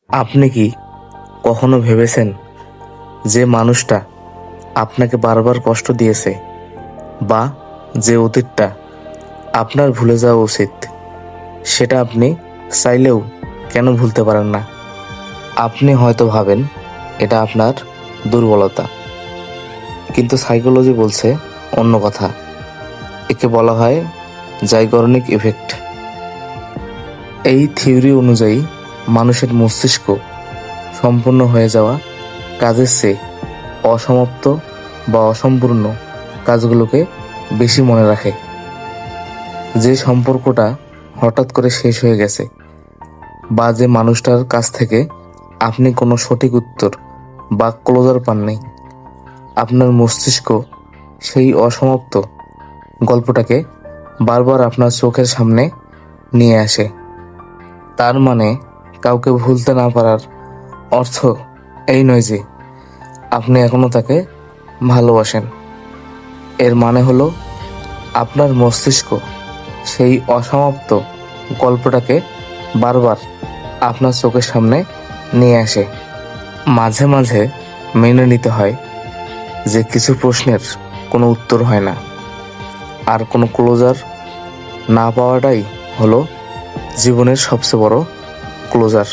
আপনি কি কখনো ভেবেছেন যে মানুষটা আপনাকে বারবার কষ্ট দিয়েছে বা যে অতীতটা আপনার ভুলে যাওয়া উচিত, সেটা আপনি চাইলেও কেন ভুলতে পারেন না? আপনি হয়তো ভাবেন এটা আপনার দুর্বলতা, কিন্তু সাইকোলজি বলছে অন্য কথা। একে বলা হয় জাইগর্নিক ইফেক্ট। এই থিওরি অনুযায়ী মানুষের মস্তিষ্ক সম্পূর্ণ হয়ে যাওয়া কাজের চেয়ে অসমাপ্ত বা অসম্পূর্ণ কাজগুলোকে বেশি মনে রাখে। যে সম্পর্কটা হঠাৎ করে শেষ হয়ে গেছে বা যে মানুষটার কাছ থেকে আপনি কোনো সঠিক উত্তর বা ক্লোজার পাননি, আপনার মস্তিষ্ক সেই অসমাপ্ত গল্পটাকে বারবার আপনার চোখের সামনে নিয়ে আসে। তার মানে কাউকে ভুলতে না পারার অর্থ এই নয় যে আপনি এখনো তাকে ভালোবাসেন। এর মানে হলো আপনার মস্তিষ্ক সেই অসমাপ্ত গল্পটাকে বারবার আপনার চোখের সামনে নিয়ে আসে। মাঝে মাঝে মেনে নিতে হয় যে কিছু প্রশ্নের কোনো উত্তর হয় না, আর কোনো ক্লোজার না পাওয়াটাই হলো জীবনের সবচেয়ে বড় ক্লোজার।